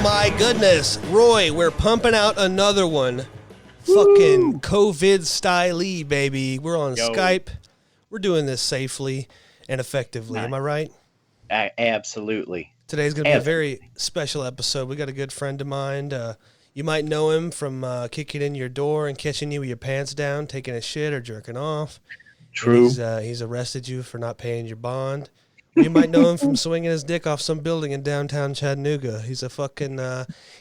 my goodness. Roy, we're pumping out another one. Fucking COVID style, baby. We're on Skype. We're doing this safely and effectively. Am I right? Absolutely. Today's going to be a very special episode. We got a good friend of mine. You might know him from kicking in your door and catching you with your pants down, taking a shit or jerking off. True. He's arrested you for not paying your bond. You might know him from swinging his dick off some building in downtown Chattanooga. He's a fucking,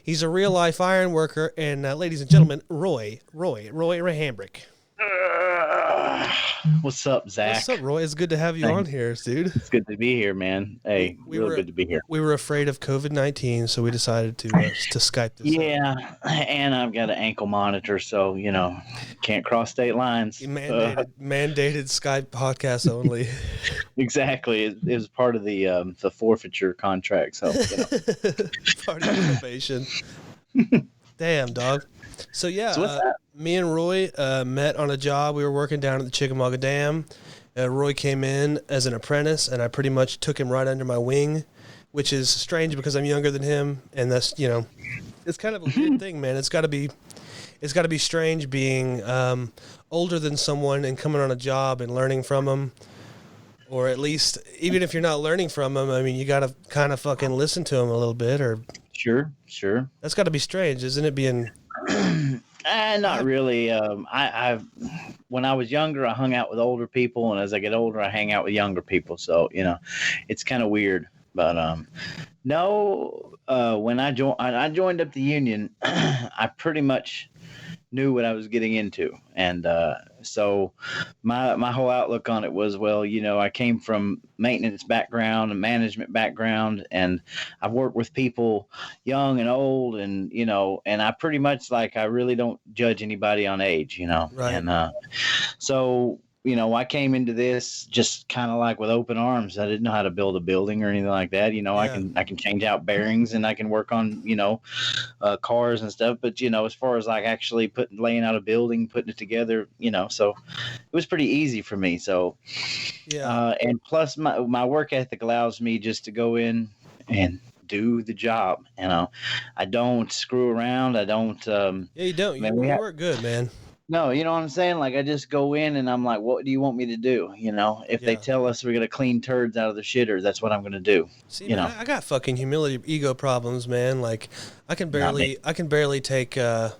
he's a real life iron worker. And ladies and gentlemen, Roy Hambrick. What's up, Zach? What's up, Roy? It's good to have you on here, dude. It's good to be here, man. Hey, really good to be here. We were afraid of COVID-19, so we decided to Skype this up. And I've got an ankle monitor, so, can't cross state lines. Mandated Skype podcast only. Exactly. It was part of the forfeiture contract, so, Part of the probation. Damn, dog. So, me and Roy met on a job. We were working down at the Chickamauga Dam. Roy came in as an apprentice, and I pretty much took him right under my wing, which is strange because I'm younger than him, and that's, it's kind of a weird thing, man. It's got to be strange being older than someone and coming on a job and learning from them, or at least, even if you're not learning from them, I mean, you got to kind of fucking listen to them a little bit, or... Sure. That's got to be strange, isn't it, being... Not really. When I was younger, I hung out with older people, and as I get older, I hang out with younger people. So it's kind of weird. But when I joined up the union, I pretty much knew what I was getting into, and so my whole outlook on it was, well, I came from maintenance background and management background, and I've worked with people young and old, and and I pretty much I really don't judge anybody on age, right. And so I came into this just kind of with open arms. I didn't know how to build a building or anything like that. I can change out bearings, and I can work on, cars and stuff. But, as far as actually laying out a building, putting it together, so it was pretty easy for me. So, and plus my work ethic allows me just to go in and do the job. I don't screw around. I don't. You don't. You work good, man. No, you know what I'm saying? I just go in and I'm like, what do you want me to do? If they tell us we're going to clean turds out of the shitters, that's what I'm going to do. See, man, I got fucking humility, ego problems, man. I can barely take, I'm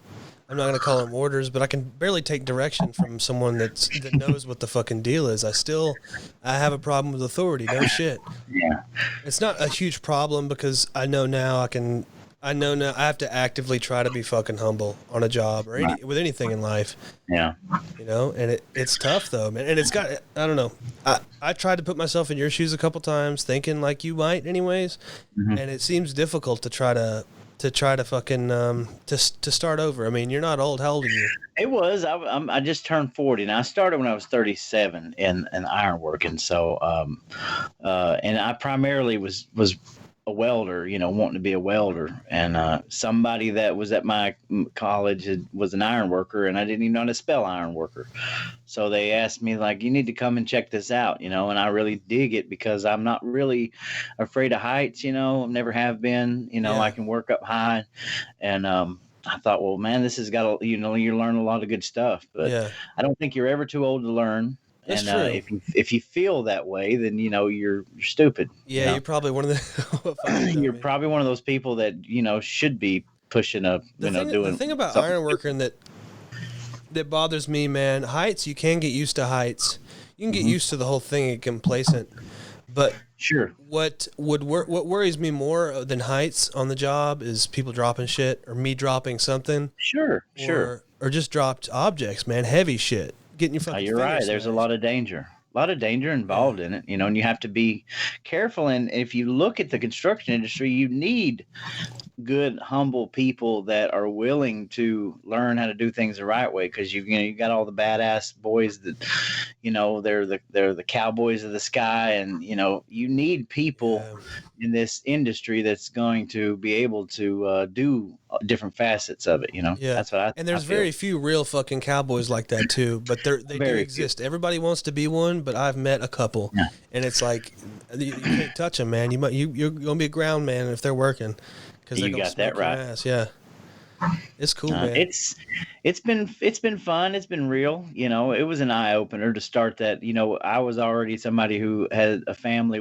not going to call them orders, but I can barely take direction from someone that knows what the fucking deal is. I have a problem with authority. No shit. Yeah. It's not a huge problem because I know now I have to actively try to be fucking humble on a job or with anything in life. Yeah. And it's tough though, man. And it's got, I don't know. I tried to put myself in your shoes a couple times thinking like you might anyways. Mm-hmm. And it seems difficult to try to fucking, to start over. I mean, you're not old. How old are you? It was, I just turned 40 and I started when I was 37 in ironworking. So, and I primarily was a welder, wanting to be a welder, and somebody that was at my college was an iron worker, and I didn't even know how to spell iron worker. So they asked me you need to come and check this out, and I really dig it because I'm not really afraid of heights, never have been, I can work up high, and I thought, well, man, this has got you learn a lot of good stuff, but I don't think you're ever too old to learn. That's and if you feel that way, then you're stupid. Yeah, you're probably one of the. You're probably one of those people that should be pushing up. Doing. The thing about ironworking that bothers me, man, heights. You can get used to heights. You can get used to the whole thing and get complacent. But sure, what worries me more than heights on the job is people dropping shit or me dropping something. Sure. Or just dropped objects, man, heavy shit. Getting your fucking you're right. There's a lot of danger involved in it, and you have to be careful. And if you look at the construction industry, you need good, humble people that are willing to learn how to do things the right way. Because you got all the badass boys that, they're the cowboys of the sky, and you need people in this industry that's going to be able to do different facets of it. That's what I. And there's very few real fucking cowboys like that too, but they do exist. Everybody wants to be one, but I've met a couple, and it's you can't touch them, man. You're gonna be a ground man if they're working. because they're gonna smoke your ass. Yeah. It's cool, man. It's been fun. It's been real. You know, it was an eye opener to start that. You know, I was already somebody who had a family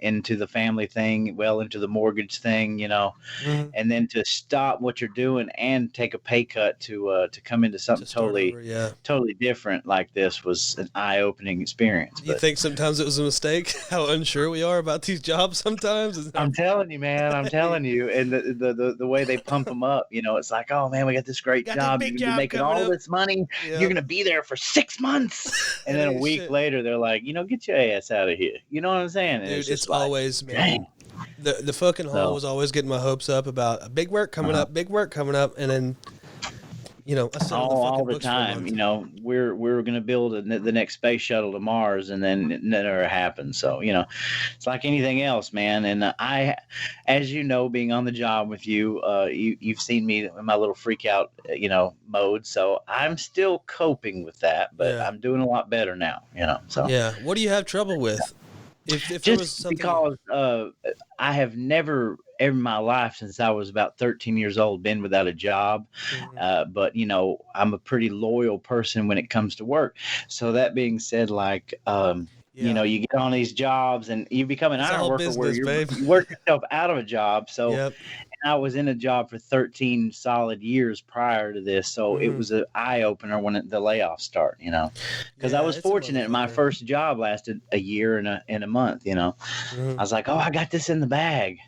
into the family thing, well into the mortgage thing. You know, and then to stop what you're doing and take a pay cut to come into something totally different like this was an eye opening experience. You think sometimes it was a mistake? How unsure we are about these jobs sometimes. I'm telling you, man. I'm telling you, and the way they pump them up. You know, it's like, oh man, we got this great job. You're gonna be making all this money. Yep. You're gonna be there for 6 months, and then a week later, they're like, you know, get your ass out of here. You know what I'm saying? And dude, it's always, man. The fucking hall was always getting my hopes up about big work coming up, and then, you know, I all the time. You know, we're going to build the next space shuttle to Mars, and then it never happened. So, you know, it's like anything else, man. And I, as you know, being on the job with you, you've seen me in my little freak out, you know, mode. So I'm still coping with that, but I'm doing a lot better now. You know. So yeah. What do you have trouble with? If just there was something... because I have never in my life since I was about 13 years old been without a job. But, you know, I'm a pretty loyal person when it comes to work. So that being said, like, you know, you get on these jobs and you become an iron worker where you work yourself out of a job. So and I was in a job for 13 solid years prior to this. So it was an eye opener when the layoffs start, you know, because I was fortunate. My first job lasted a year and a month, you know. I was like, oh, I got this in the bag.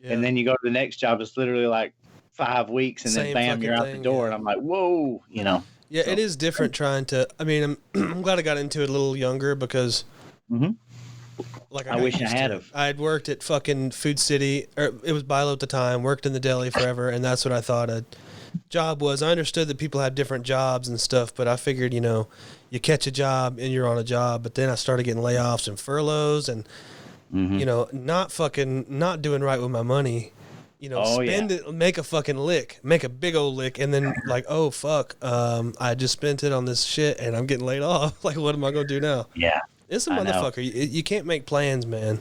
And then you go to the next job. It's literally like 5 weeks and then bam, you're out the door. And I'm like, whoa, you know. Yeah, so it is different trying to, I mean, I'm glad I got into it a little younger because like I wish I had have. I'd worked at fucking Food City, or it was Bilo at the time, worked in the deli forever, and that's what I thought a job was. I understood that people had different jobs and stuff, but I figured, you know, you catch a job and you're on a job, but then I started getting layoffs and furloughs and, you know, not doing right with my money. You know, spend it, make a fucking lick, make a big old lick, and then like, oh fuck, I just spent it on this shit and I'm getting laid off. Like, what am I gonna do now? Yeah. It's a motherfucker. You can't make plans, man.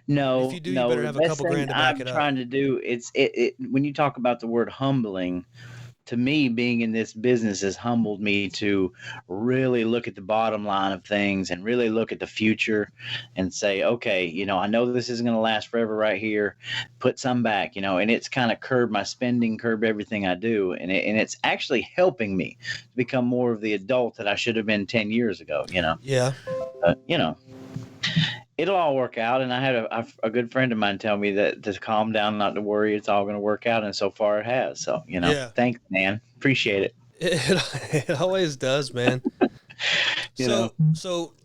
No, if you do, you better have a couple grand to back it up. I'm trying to do it. When you talk about the word humbling, to me, being in this business has humbled me to really look at the bottom line of things and really look at the future and say, okay, you know, I know this isn't going to last forever right here. Put some back, you know, and it's kind of curbed my spending, curbed everything I do. And it's actually helping me to become more of the adult that I should have been 10 years ago, you know? Yeah. You know, it'll all work out. And I had a good friend of mine tell me that to calm down, not to worry, it's all going to work out. And so far it has. So, you know, thanks, man. Appreciate it. It always does, man. So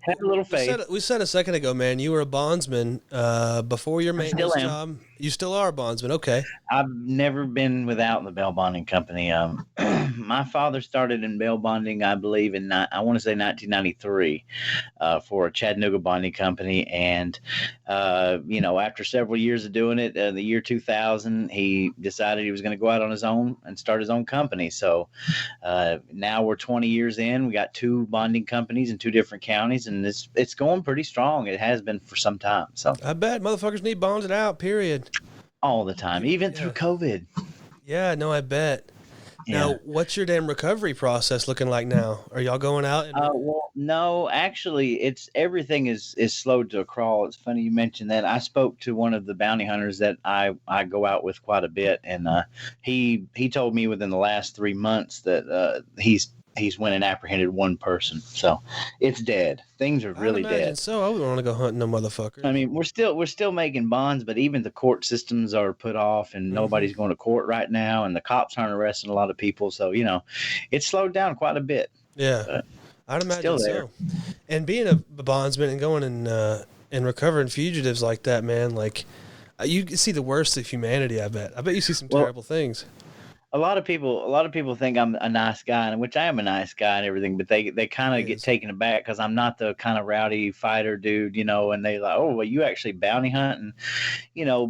have a little faith. We said a second ago, man, you were a bondsman before your maintenance job. You still are a bondsman. Okay. I've never been without the bail bonding company. My father started in bail bonding, I believe, I want to say 1993 for a Chattanooga bonding company. And, you know, after several years of doing it, the year 2000, he decided he was going to go out on his own and start his own company. So now we're 20 years in. We got 2 bonding companies in 2 different counties, and it's going pretty strong. It has been for some time. So I bet motherfuckers need bonded out, period. All the time, even through COVID. Yeah, no, I bet. Yeah. Now, what's your damn recovery process looking like now? Are y'all going out? Well, no, actually, everything is slowed to a crawl. It's funny you mentioned that. I spoke to one of the bounty hunters that I go out with quite a bit, and he told me within the last 3 months that he's went and apprehended 1 person. So it's dead. Things are really dead. So I wouldn't want to go hunting no motherfucker. I mean, we're still making bonds, but even the court systems are put off, and nobody's going to court right now, and the cops aren't arresting a lot of people. So, you know, it's slowed down quite a bit. Yeah, I'd imagine so. And being a bondsman and going and recovering fugitives like that, man, like you see the worst of humanity. I bet you see some terrible things. a lot of people think I'm a nice guy, and which I am a nice guy and everything, but they kind of get taken aback because I'm not the kind of rowdy fighter dude, and they like, oh, well, you actually bounty hunt, and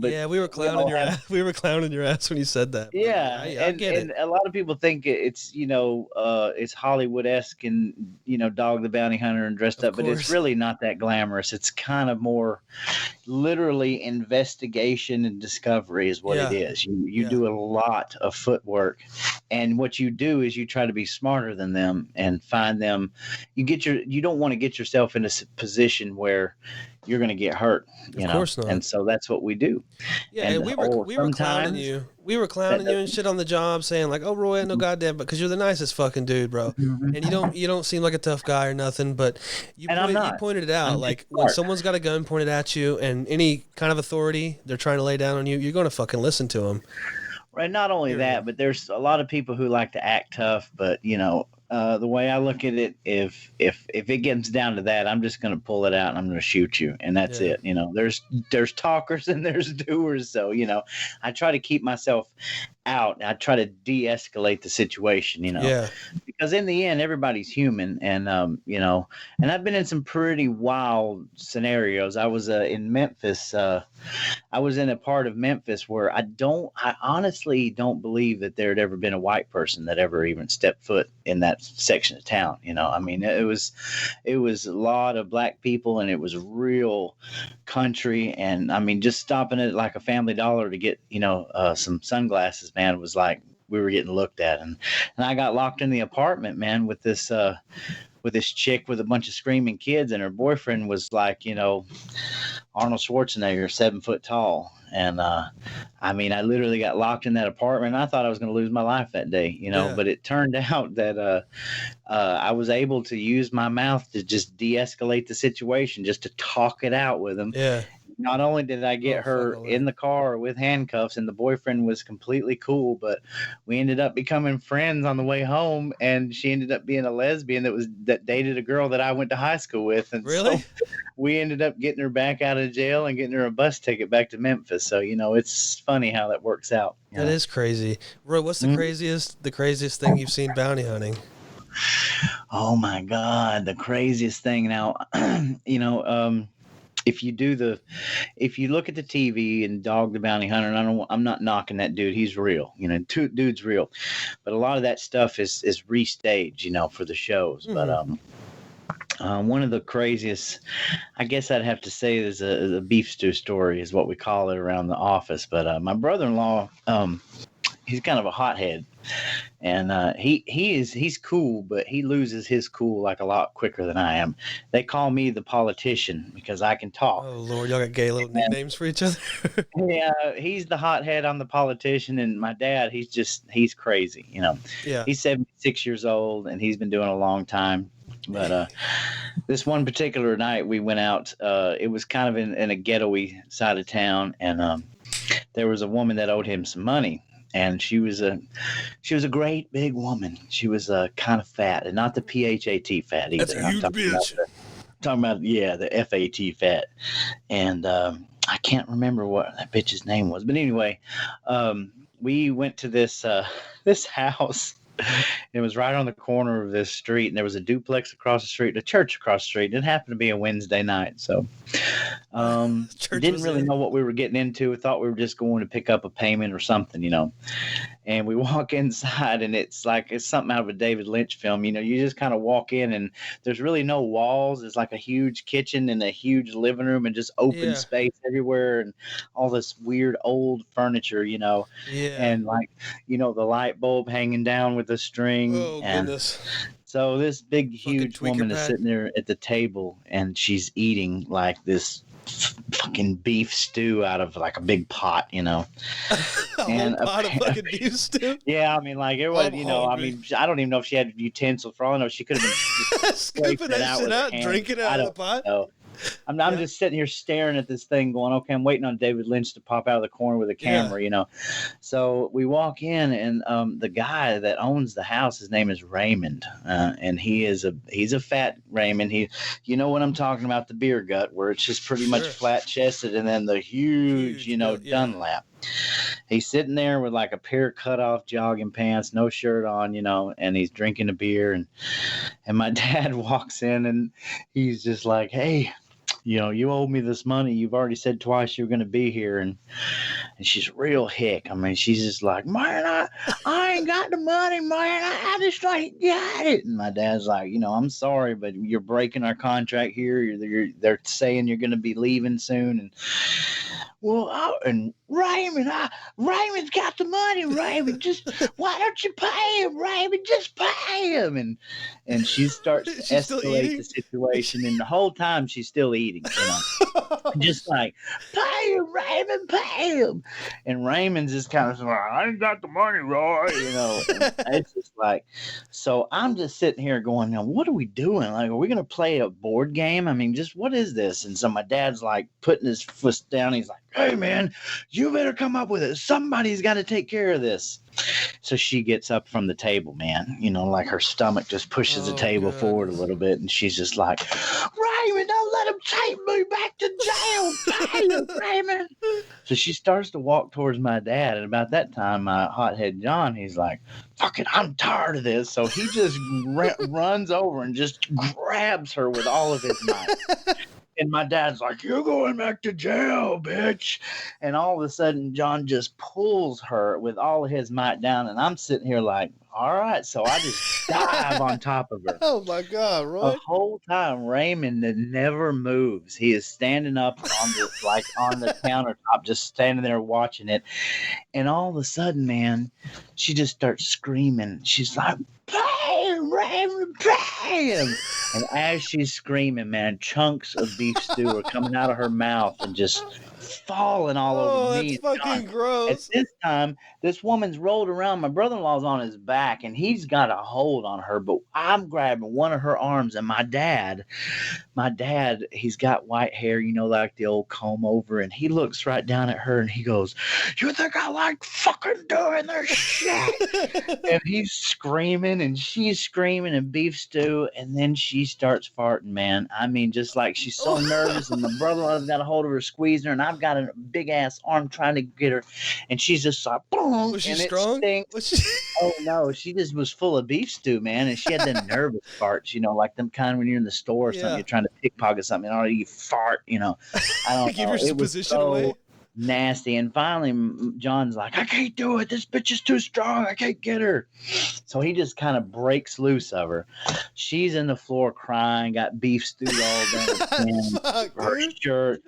but Yeah, we were clowning your ass. We were clowning your ass when you said that. Yeah, I get and it. a lot of people think it's it's Hollywood-esque and Dog the Bounty Hunter and dressed Of up, but it's course. really not that glamorous. It's kind of more literally investigation and discovery is what it Yeah. is. You do a lot of footwork, and what you do is you try to be smarter than them and find them. You don't want to get yourself in a position where you're going to get hurt, Of course not. and so that's what we do. Yeah, and And we were clowning sometimes you. We were clowning you and shit on the job, saying like, "Oh, Roy, no goddamn," because you're the nicest fucking dude, bro. Mhm. And you don't seem like a tough guy or nothing, but I'm you not. pointed it out. I'm Like just when smart. someone's got a gun pointed at you and any kind of authority they're trying to lay down on you, you're going to fucking listen to them. Right. Not only that, but there's a lot of people who like to act tough, but the way I look at it, if it gets down to that, I'm just going to pull it out and I'm going to shoot you, and that's Yeah. it. There's talkers and there's doers, so I try to keep myself out. I try to de-escalate the situation, Yeah. because in the end, everybody's human, and and I've been in some pretty wild scenarios. I was in Memphis. I was in a part of Memphis where I honestly don't believe that there had ever been a white person that ever even stepped foot in that section of town. I mean, it was a lot of black people, and it was real country. And I mean, just stopping at like a Family Dollar to get, some sunglasses, man, was like we were getting looked at. And I got locked in the apartment, man, with this chick with a bunch of screaming kids, and her boyfriend was like, Arnold Schwarzenegger, 7 foot tall. And I mean, I literally got locked in that apartment. I thought I was going to lose my life that day, Yeah. but it turned out that I was able to use my mouth to just de-escalate the situation, just to talk it out with him. Yeah. Not only did I get her in the car with handcuffs, and the boyfriend was completely cool, but we ended up becoming friends on the way home, and she ended up being a lesbian that dated a girl that I went to high school with. And Really? so we ended up getting her back out of jail and getting her a bus ticket back to Memphis. So, it's funny how that works out. That is crazy. Roy, what's the craziest thing you've seen bounty hunting? Oh my God, the craziest thing. Now, if you look at the TV and Dog the Bounty Hunter, and I'm not knocking that dude, he's real, dude's real, but a lot of that stuff is restaged, for the shows. Mm-hmm. But one of the craziest, I guess I'd have to say, is a beef stew story, is what we call it around the office. But my brother-in-law, he's kind of a hothead, and he's cool, but he loses his cool like a lot quicker than I am. They call me the politician because I can talk. Oh Lord, y'all got gay little nicknames for each other. Yeah, he's the hothead, I'm the politician, and my dad, he's crazy. Yeah. He's 76 years old, and he's been doing it a long time. But this one particular night we went out. It was kind of in a ghetto-y side of town, and there was a woman that owed him some money. And she was a great big woman. She was kind of fat, and not the PHAT fat either. That's a huge bitch. Talking about the FAT fat. And I can't remember what that bitch's name was, but anyway, we went to this house. It was right on the corner of this street, and there was a duplex across the street, a church across the street. It happened to be a Wednesday night, so didn't really know what we were getting into. We thought we were just going to pick up a payment or something, And we walk inside, and it's something out of a David Lynch film. You just kind of walk in, and there's really no walls. It's like a huge kitchen and a huge living room, and just open space everywhere, and all this weird old furniture, Yeah. And the light bulb hanging down with a string. Oh goodness. So this big, huge woman is pad. sitting there at the table, and she's eating like this fucking beef stew out of like a big pot, A whole pot of fucking beef stew? Yeah, I mean, like it was, I mean, I don't even know if she had utensils. For all I know, she could have been scooping that shit out, drinking it out of the pot. I'm just sitting here staring at this thing going, okay, I'm waiting on David Lynch to pop out of the corner with a camera, So we walk in, and the guy that owns the house, his name is Raymond, and he's a fat Raymond. You know what I'm talking about, the beer gut, where it's just pretty much flat chested, and then the huge Dunlap. He's sitting there with like a pair of cut off jogging pants, no shirt on, and he's drinking a beer. And my dad walks in and he's just like, hey, you owe me this money. You've already said twice you're going to be here. And she's real hick. I mean, she's just like, man, I ain't got the money, man. I just ain't got it. And my dad's like, I'm sorry, but you're breaking our contract here. They're saying you're going to be leaving soon. And and Raymond's got the money, Raymond. Why don't you pay him, Raymond? Just pay him. And she starts to escalate the situation. And the whole time she's still eating, just like, pay him, Raymond, pay him. And Raymond's just kind of like, I ain't got the money, Roy, And it's just like, so I'm just sitting here going, now, what are we doing? Like, are we going to play a board game? I mean, just what is this? And so my dad's like putting his foot down. He's like, hey, man, you better come up with it. Somebody's got to take care of this. So she gets up from the table, man, like her stomach just pushes the table forward a little bit. And she's just like, Raymond, don't let him take me back to jail. Raymond. So she starts to walk towards my dad. And about that time, my hothead John, he's like, fuck it, I'm tired of this. So he just runs over and just grabs her with all of his might. And my dad's like, you're going back to jail, bitch. And all of a sudden, John just pulls her with all of his might down. And I'm sitting here like, all right. So I just dive on top of her. Oh, my God, Roy. The whole time, Raymond never moves. He is standing up on the countertop, just standing there watching it. And all of a sudden, man, she just starts screaming. She's like, pay him, Raymond, pay him. And as she's screaming, man, chunks of beef stew are coming out of her mouth and just falling all over me. That's fucking gross. At this time, this woman's rolled around. My brother-in-law's on his back, and he's got a hold on her, but I'm grabbing one of her arms, and my dad, he's got white hair, like the old comb over, and he looks right down at her, and he goes, you think I like fucking doing this shit? And he's screaming, and she's screaming, and beef stew, and then she starts farting, man. I mean, just like she's so nervous, and my brother-in-law's got a hold of her, squeezing her, and I've got a big-ass arm trying to get her, and she's just like, boom. Was she strong? Oh, no, she just was full of beef stew, man, and she had them nervous farts, like them kind when you're in the store or something, you're trying to pickpocket something, and you fart, I don't Give know. your position away. Nasty. And finally, John's like, I can't do it. This bitch is too strong. I can't get her. So he just kind of breaks loose of her. She's in the floor crying, got beef stew all down her shirt.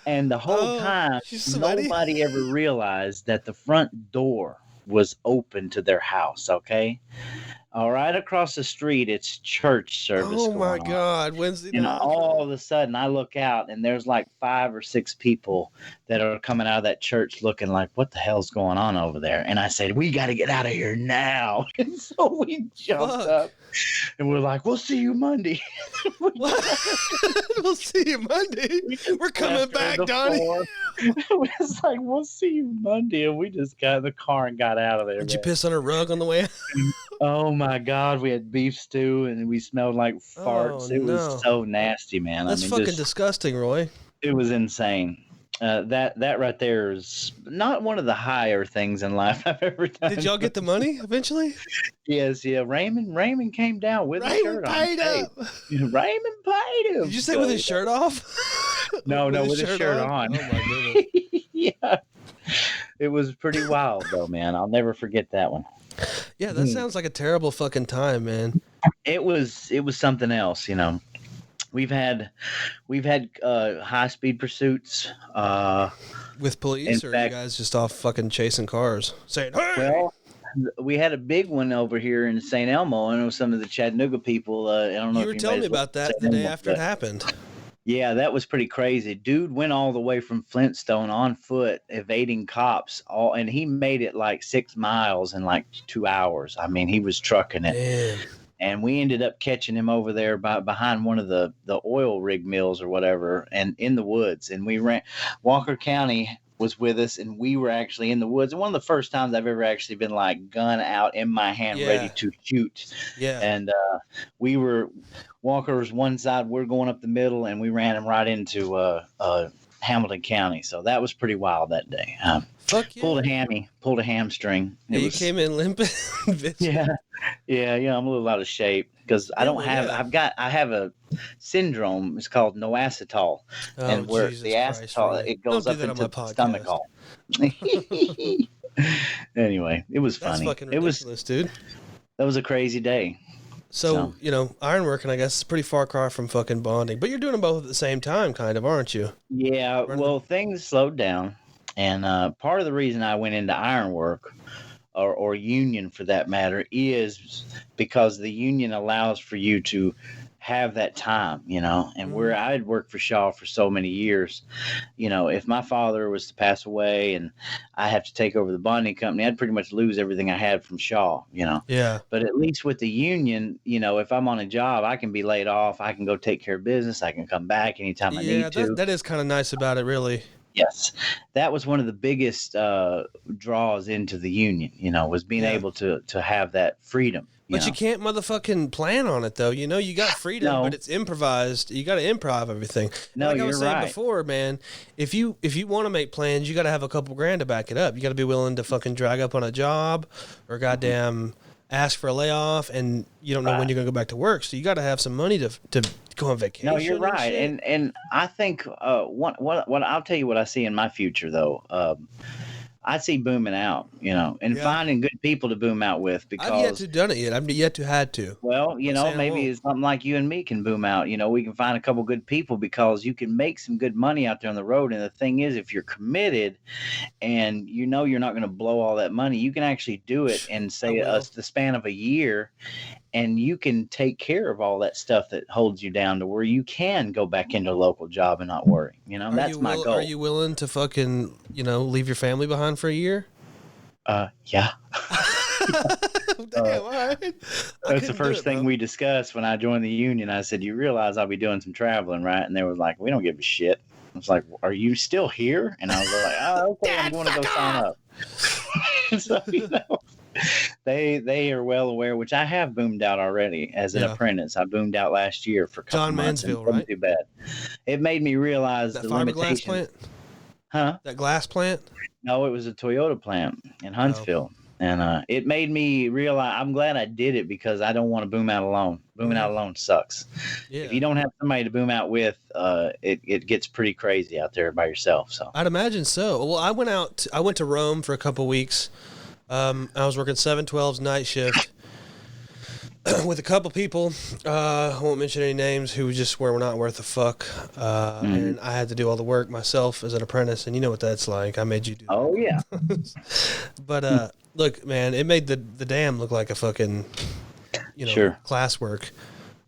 And the whole time, nobody ever realized that the front door was open to their house, okay? All right, across the street, it's church service. Oh, my God. Wednesday night. And all of a sudden, I look out, and there's like 5 or 6 people that are coming out of that church looking like, what the hell's going on over there? And I said, we got to get out of here now. And so we jumped up, and we're like, we'll see you Monday. We'll see you Monday. We're coming back, Donnie. It's like, we'll see you Monday. And we just got in the car and got out of there. Did you piss on her rug on the way out? Oh my God, we had beef stew and we smelled like farts. It was so nasty, man. That's fucking disgusting, Roy. It was insane. That right there is not one of the higher things in life I've ever done. Did y'all get the money eventually? Yes, yeah. Raymond came down with his shirt on. Raymond paid him. Raymond paid him. Did you say with his shirt off? No, with his shirt on. Oh my goodness. Yeah. It was pretty wild though, man. I'll never forget that one. Yeah, that sounds like a terrible fucking time, man. It was something else, We've had high speed pursuits with police, or you guys just off fucking chasing cars, saying, "Hey!" Well, we had a big one over here in St. Elmo, and it was some of the Chattanooga people. I don't know. You were telling me about that the day after it happened. Yeah, that was pretty crazy. Dude went all the way from Flintstone on foot, evading cops, and he made it like 6 miles in like 2 hours. I mean, he was trucking it. Damn. And we ended up catching him over there behind one of the oil rig mills or whatever, and in the woods. And we ran. Walker County was with us, and we were actually in the woods. And one of the first times I've ever actually been like gun out in my hand, ready to shoot. Yeah. And we were Walker's one side, we're going up the middle, and we ran him right into Hamilton County. So that was pretty wild that day. Fuck yeah. Pulled a hamstring. Yeah, you came in limping. Yeah, yeah. I'm a little out of shape because I don't have. I have a syndrome. It's called no acetol, Oh, and where Jesus the Christ, acetol Roy. it Don't goes do up that on into my the stomach podcast. hole. Anyway, it was That's funny. fucking ridiculous, dude. That was a crazy day. So, ironworking, I guess, is pretty far cry from fucking bonding. But you're doing them both at the same time, kind of, aren't you? Yeah, well, things slowed down, and part of the reason I went into ironwork, or union for that matter, is because the union allows for you to have that time, and where I had worked for Shaw for so many years, if my father was to pass away and I have to take over the bonding company, I'd pretty much lose everything I had from Shaw, Yeah. But at least with the union, if I'm on a job, I can be laid off. I can go take care of business. I can come back anytime I need to. That is kind of nice about it, really. Yes, that was one of the biggest draws into the union, was being able to have that freedom. But you can't motherfucking plan on it, though. You got freedom, but it's improvised. You got to improv everything. No, like I was you're saying right. before, man, if you want to make plans, you got to have a couple grand to back it up. You got to be willing to fucking drag up on a job or goddamn ask for a layoff, and you don't know when you're going to go back to work. So you got to have some money to go on vacation. No, you're right. And I think what I'll tell you what I see in my future, though. I see booming out, and finding good people to boom out with, because I've yet to done it yet. I've yet to had to. Well, maybe it's something like you and me can boom out. We can find a couple good people, because you can make some good money out there on the road. And the thing is, if you're committed and you're not going to blow all that money, you can actually do it in the span of a year. And you can take care of all that stuff that holds you down to where you can go back into a local job and not worry. That's my goal. Are you willing to fucking, leave your family behind for a year? Yeah. Damn, all right. That's the first thing we discussed when I joined the union. I said, "You realize I'll be doing some traveling, right?" And they was like, "We don't give a shit." I was like, "Are you still here?" And I was like, "Oh, okay, I'm going to go sign up." So, they are well aware, which I have boomed out already as an apprentice. I boomed out last year for a couple John months. Mansfield, right? Too bad. It made me realize that the fiberglass plant. Huh? That glass plant? No, it was a Toyota plant in Huntsville. And it made me realize I'm glad I did it, because I don't want to boom out alone. Booming out alone sucks. Yeah. If you don't have somebody to boom out with, it gets pretty crazy out there by yourself. So I'd imagine so. Well, I went to Rome for a couple weeks. I was working 7/12s night shift with a couple people. I won't mention any names, who just were not worth a fuck. And I had to do all the work myself as an apprentice, and you know what that's like. I made you do that. Oh yeah. But look, man, it made the dam look like a fucking classwork.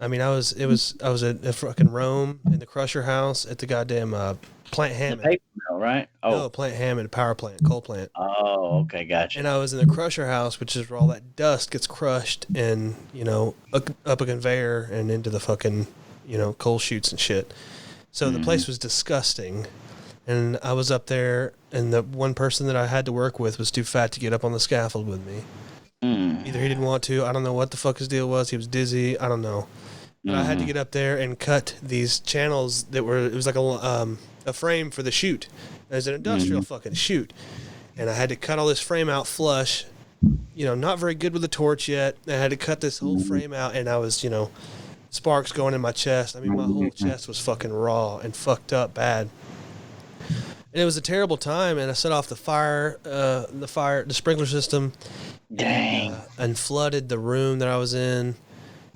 I mean, I was at fucking Rome in the Crusher house at the goddamn Plant Hammond. The paper mill, right? Oh, no, Plant Hammond, power plant, coal plant. Oh, okay, gotcha. And I was in the Crusher house, which is where all that dust gets crushed and up a conveyor and into the fucking coal chutes and shit. So the place was disgusting. And I was up there, and the one person that I had to work with was too fat to get up on the scaffold with me. Either he didn't want to, I don't know what the fuck his deal was. He was dizzy, I don't know. But I had to get up there and cut these channels it was like a frame for the chute. It was an industrial fucking chute. And I had to cut all this frame out flush. Not very good with a torch yet. I had to cut this whole frame out, and I was, sparks going in my chest. I mean, my whole chest was fucking raw and fucked up bad. And it was a terrible time, and I set off the sprinkler system. Dang. And flooded the room that I was in,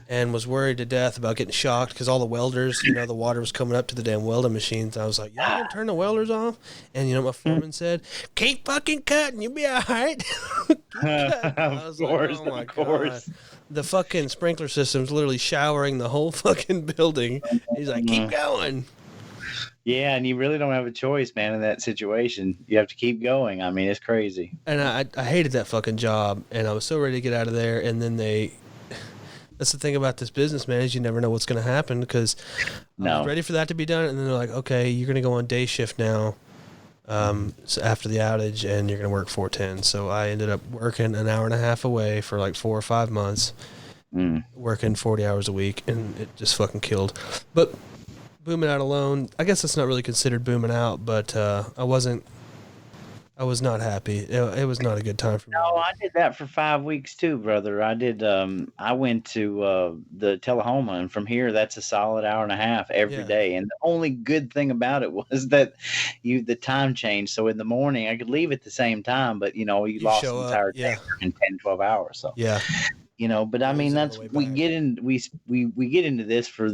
and was worried to death about getting shocked, because all the welders, the water was coming up to the damn welding machines. And I was like, y'all gonna turn the welders off? And my foreman said, keep fucking cutting, you'll be all right. Of course, like, of course. God. The fucking sprinkler system's literally showering the whole fucking building. He's like, keep going. Yeah, and you really don't have a choice, man, in that situation. You have to keep going. I mean, it's crazy. And I hated that fucking job, and I was so ready to get out of there, and then that's the thing about this business, man, is you never know what's going to happen, because I was ready for that to be done, and then they're like, okay, you're going to go on day shift now so after the outage, and you're going to work 410. So I ended up working an hour and a half away for like 4 or 5 months, working 40 hours a week, and it just fucking killed. But booming out alone, I guess that's not really considered booming out, but I I was not happy. It was not a good time for me. No, I did that for 5 weeks too, brother. I went to the Tullahoma, and from here, that's a solid hour and a half every Yeah. day. And the only good thing about it was that the time changed. So in the morning, I could leave at the same time, but you You lost show the up. entire day Yeah. working 10, 12 hours. So Yeah. but I mean, Lose it on the that's way we back. get in we get into this for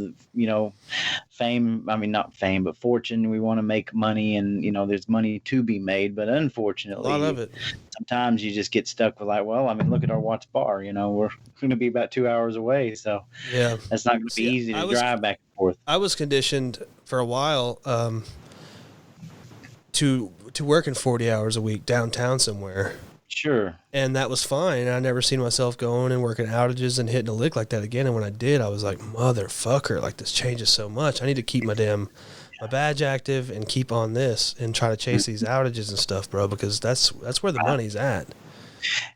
fame. I mean, not fame, but fortune. We want to make money, and there's money to be made. But A lot of unfortunately, it. sometimes you just get stuck with like, well, I mean, look at our Watts Bar. We're going to be about 2 hours away, so Yeah. that's not going to be See, easy to drive back and forth. I was conditioned for a while to working 40 hours a week downtown somewhere. Sure. And that was fine. I never seen myself going and working outages and hitting a lick like that again. And when I did, I was like, motherfucker, like this changes so much. I need to keep my badge active and keep on this and try to chase these outages and stuff, bro, because that's where the money's at.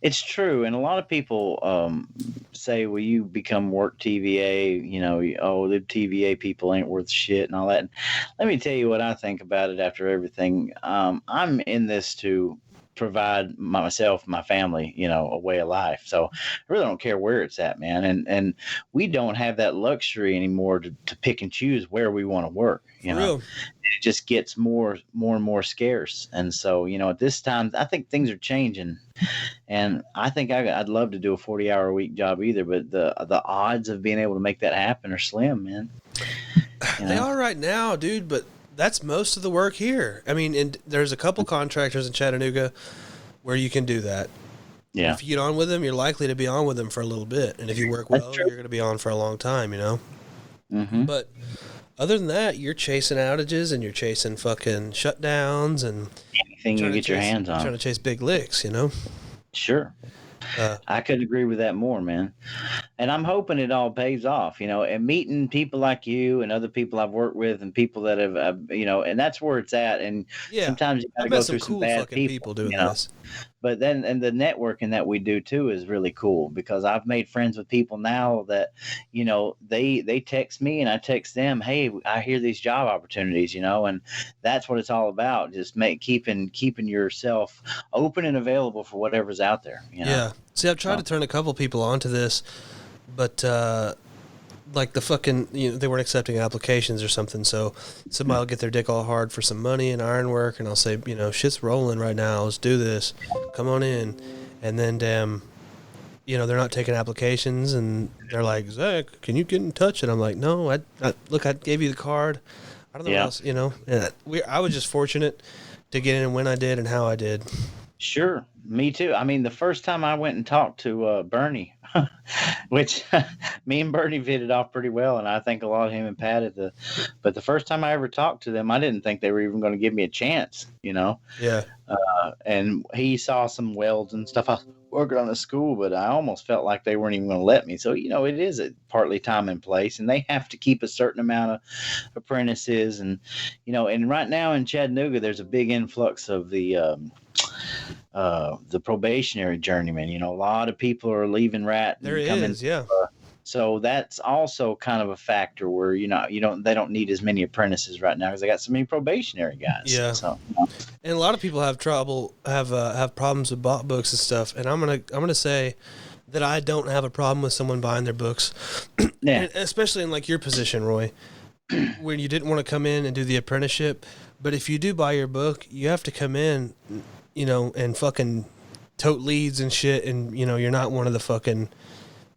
It's true. And a lot of people say, well, you become work TVA, oh, the TVA people ain't worth shit and all that. And let me tell you what I think about it after everything. I'm in this to provide myself, my family, a way of life. So I really don't care where it's at, man. And we don't have that luxury anymore to pick and choose where we want to work. It just gets more and more scarce. And so, at this time, I think things are changing. And I think I'd love to do a 40-hour a week job either, but the odds of being able to make that happen are slim, man. They are right now, dude, but that's most of the work here. I mean, and there's a couple contractors in Chattanooga where you can do that. Yeah. If you get on with them, you're likely to be on with them for a little bit. And if you work well, you're going to be on for a long time, Mm-hmm. But other than that, you're chasing outages and you're chasing fucking shutdowns and anything you get your hands on. Trying to chase big licks, Sure. I could agree with that more, man. And I'm hoping it all pays off, and meeting people like you and other people I've worked with and people that have, and that's where it's at. And sometimes you got to go through some bad people doing this. But then, and the networking that we do too is really cool because I've made friends with people now that, they text me and I text them, hey, I hear these job opportunities, and that's what it's all about. Just keeping yourself open and available for whatever's out there. Yeah. See, I've tried to turn a couple people onto this, but like the fucking, they weren't accepting applications or something. So somebody will get their dick all hard for some money and ironwork, and I'll say, shit's rolling right now. Let's do this. Come on in. And then, damn, they're not taking applications, and they're like, Zach, can you get in touch? And I'm like, no, I gave you the card. I don't know what else, I was just fortunate to get in when I did and how I did. Sure. Me too. I mean, the first time I went and talked to Bernie, which me and Bernie hit it off pretty well, and I think a lot of him and Pat but the first time I ever talked to them, I didn't think they were even going to give me a chance, Yeah. And he saw some welds and stuff I was working on the school, but I almost felt like they weren't even going to let me. So, it is partly time and place, and they have to keep a certain amount of apprentices. And, and right now in Chattanooga, there's a big influx of the probationary journeyman. A lot of people are leaving RAT. So that's also kind of a factor where they don't need as many apprentices right now because they got so many probationary guys. Yeah. So, and a lot of people have have problems with bought books and stuff. And I'm gonna say that I don't have a problem with someone buying their books, especially in like your position, Roy, when you didn't want to come in and do the apprenticeship. But if you do buy your book, you have to come in, and fucking tote leads and shit, and you're not one of the fucking.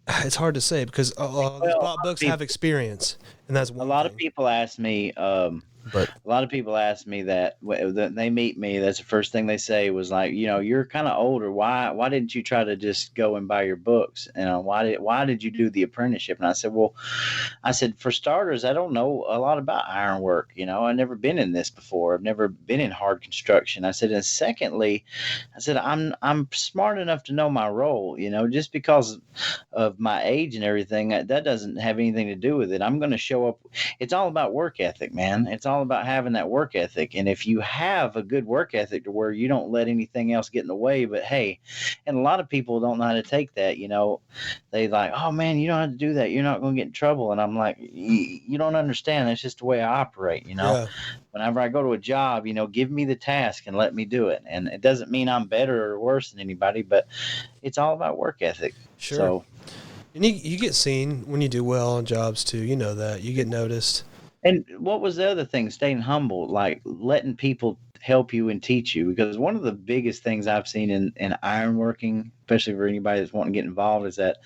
It's hard to say because these bought books have experience, and that's one. A lot of people ask me. A lot of people ask me that when they meet me, that's the first thing they say was like, you're kind of older. Why didn't you try to just go and buy your books? And why did you do the apprenticeship? And I said, for starters, I don't know a lot about ironwork. I've never been in this before. I've never been in hard construction. I said, and secondly, I'm smart enough to know my role. Just because of my age and everything, that doesn't have anything to do with it. I'm going to show up. It's all about work ethic, man. It's all all about having that work ethic. And if you have a good work ethic to where you don't let anything else get in the way, but hey, and a lot of people don't know how to take that, they like, oh man, you don't have to do that. You're not going to get in trouble. And I'm like, you don't understand. That's just the way I operate, Yeah. Whenever I go to a job, give me the task and let me do it. And it doesn't mean I'm better or worse than anybody, but it's all about work ethic. Sure. So, and you get seen when you do well on jobs too. You know that. You get noticed. and what was the other thing? Staying humble, like letting people help you and teach you. Because one of the biggest things I've seen in ironworking, especially for anybody that's wanting to get involved, is that,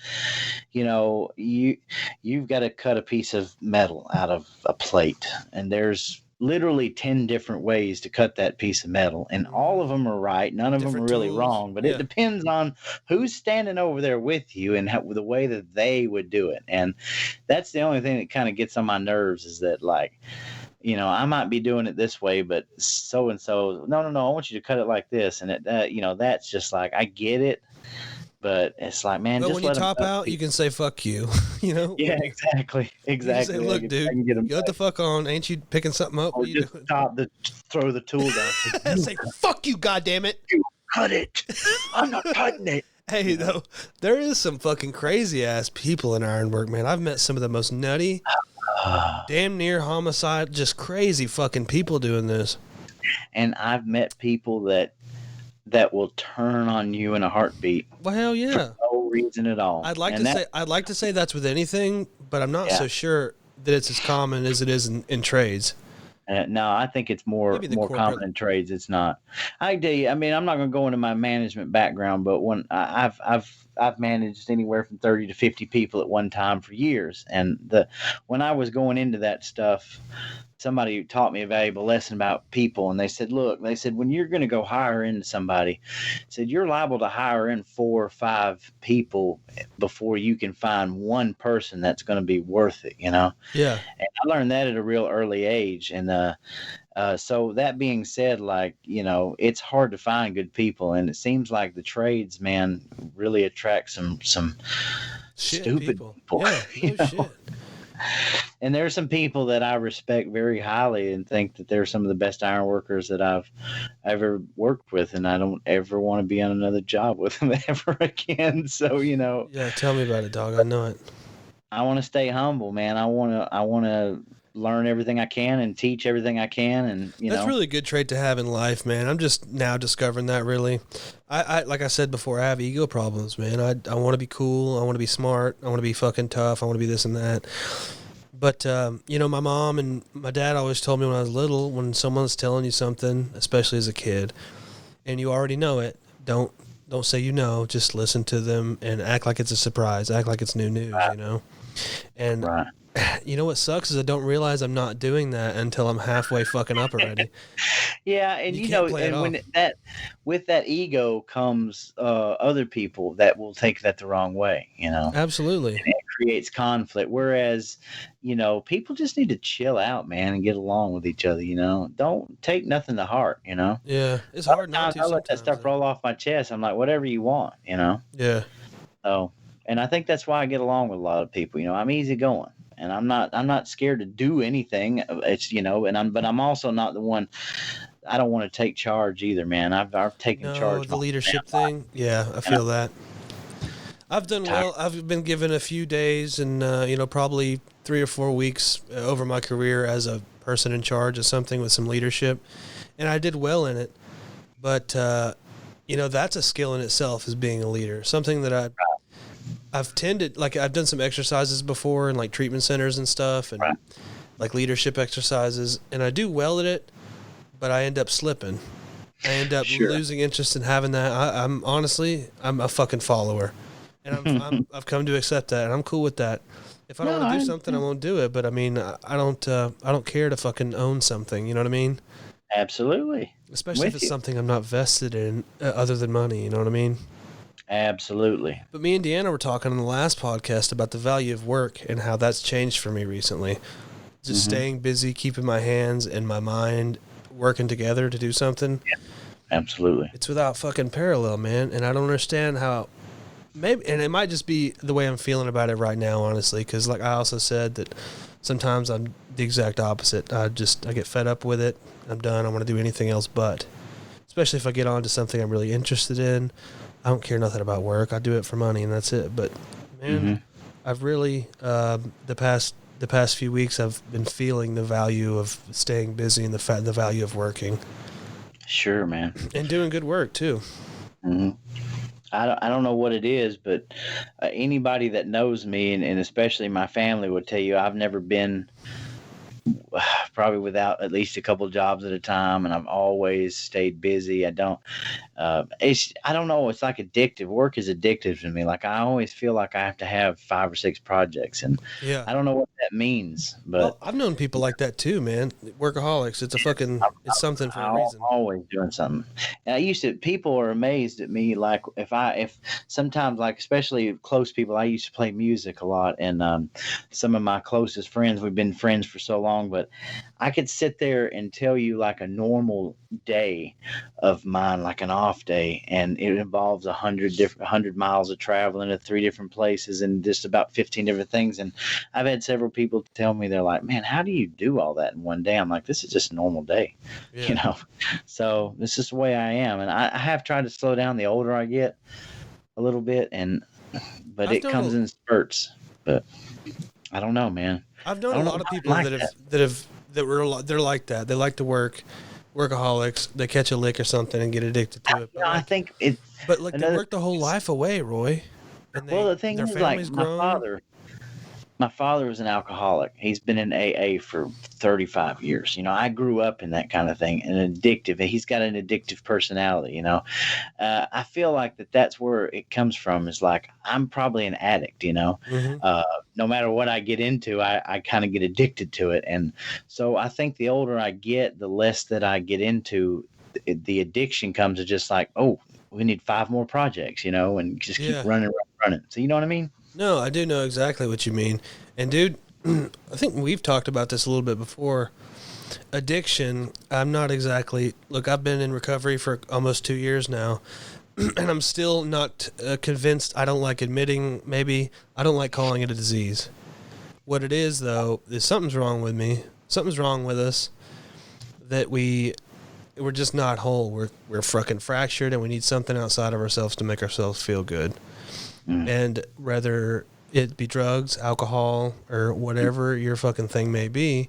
you've got to cut a piece of metal out of a plate, and there's literally 10 different ways to cut that piece of metal, and all of them are right, none of them are really wrong, but it depends on who's standing over there with you and the way that they would do it. And that's the only thing that kind of gets on my nerves, is that, like, I might be doing it this way, but so and so, no, I want you to cut it like this. And that's just like, I get it, but it's like, man, but just when you top out, you can say "fuck you," Yeah, exactly. You say, "Look, dude, get the fuck on. Ain't you picking something up? Or just stop throw the tool down. Say "fuck you, goddamn it! You cut it. I'm not cutting it." Hey, though, there is some fucking crazy ass people in ironwork, man. I've met some of the most nutty, damn near homicide, just crazy fucking people doing this. And I've met people that will turn on you in a heartbeat. Well, hell yeah. For no reason at all. I'd like to say that's with anything, but I'm not so sure that it's as common as it is in trades. No, I think it's more common in trades. It's not. I tell you, I mean, I'm not going to go into my management background, but when I've managed anywhere from 30 to 50 people at one time for years, and when I was going into that stuff, somebody taught me a valuable lesson about people, and they said, when you're going to go hire into somebody, said you're liable to hire in 4 or 5 people before you can find one person that's going to be worth it, Yeah. And I learned that at a real early age. And so that being said, like, it's hard to find good people, and it seems like the trades, man, really attract some stupid people. Yeah, no shit. And there are some people that I respect very highly and think that they're some of the best iron workers that I've ever worked with, and I don't ever want to be on another job with them ever again. So, Yeah, tell me about it, dog. I know it. I want to stay humble, man. I want to learn everything I can and teach everything I can, and that's really a good trait to have in life, man. I'm just now discovering that. Really, I like I said before, I have ego problems, man. I want to be cool, I want to be smart, I want to be fucking tough, I want to be this and that. But my mom and my dad always told me when I was little, when someone's telling you something, especially as a kid, and you already know it, don't say just listen to them and act like it's a surprise, act like it's new news, And right. You know what sucks is I don't realize I'm not doing that until I'm halfway fucking up already. Yeah, and and when with that ego comes other people that will take that the wrong way, Absolutely. And it creates conflict. Whereas, people just need to chill out, man, and get along with each other. Don't take nothing to heart. Yeah, it's hard not to. I let that stuff roll off my chest. I'm like, whatever you want. Yeah. So, and I think that's why I get along with a lot of people. I'm easygoing. And I'm not scared to do anything. It's but I'm also not the one. I don't want to take charge either, man. I've taken charge. The leadership thing. Yeah, I feel that. I've done well. I've been given a few days and probably 3 or 4 weeks over my career as a person in charge of something with some leadership, and I did well in it. But that's a skill in itself, is being a leader. Something that I've done some exercises before in like treatment centers and stuff, and like leadership exercises, and I do well at it, but I end up slipping. I end up losing interest in having that. I'm a fucking follower, and I've come to accept that, and I'm cool with that. If I don't want to do something, I won't do it. But I mean, I don't care to fucking own something. You know what I mean? Absolutely. Especially if it's something I'm not vested in, other than money. You know what I mean? Absolutely. But me and Deanna were talking in the last podcast about the value of work and how that's changed for me recently. Just staying busy, keeping my hands and my mind working together to do something. Yeah, absolutely. It's without fucking parallel, man. And I don't understand how. Maybe, and it might just be the way I'm feeling about it right now, honestly, because like I also said that sometimes I'm the exact opposite. I get fed up with it. I'm done. I want to do anything else but. Especially if I get onto something I'm really interested in. I don't care nothing about work. I do it for money and that's it. But man, I've really the past few weeks I've been feeling the value of staying busy and the value of working. Sure, man. And doing good work too. Mm-hmm. I don't know what it is, but anybody that knows me and especially my family would tell you I've never been probably without at least a couple jobs at a time, and I've always stayed busy. I don't know, it's like addictive. Work is addictive to me. Like I always feel like I have to have 5 or 6 projects, and yeah, I don't know what that means, but well, I've known people like that too, man. Workaholics. It's something for a reason. I'm always doing something. And people are amazed at me. Like if sometimes, like especially close people, I used to play music a lot, and some of my closest friends, we've been friends for so long, but I could sit there and tell you like a normal day of mine, like an off day, and it involves 100 miles of traveling to 3 different places and just about 15 different things. And I've had several people tell me, they're like, man, how do you do all that in one day? I'm like, this is just a normal day, so this is the way I am. And I have tried to slow down the older I get a little bit, but it comes in spurts. But I don't know, man. I've known a lot of people they're like that. They like to work, workaholics. They catch a lick or something and get addicted to it. But I think it. But like they work the whole life away, Roy. And the thing is, like my father was an alcoholic. He's been in AA for 35 years. I grew up in that kind of thing, and addictive. He's got an addictive personality. I feel like that's where it comes from. Is like I'm probably an addict. No matter what I get into, I kind of get addicted to it, and so I think the older I get, the less that I get into. The addiction comes to just like, oh, we need 5 more projects, and just keep running. So you know what I mean? No, I do know exactly what you mean. And dude, I think we've talked about this a little bit before. Addiction, I'm not exactly, look, I've been in recovery for almost 2 years now, and I'm still not convinced. I don't like admitting, maybe, I don't like calling it a disease. What it is, though, is something's wrong with me. Something's wrong with us that we're just not whole. We're fucking fractured, and we need something outside of ourselves to make ourselves feel good. And whether it be drugs, alcohol, or whatever your fucking thing may be,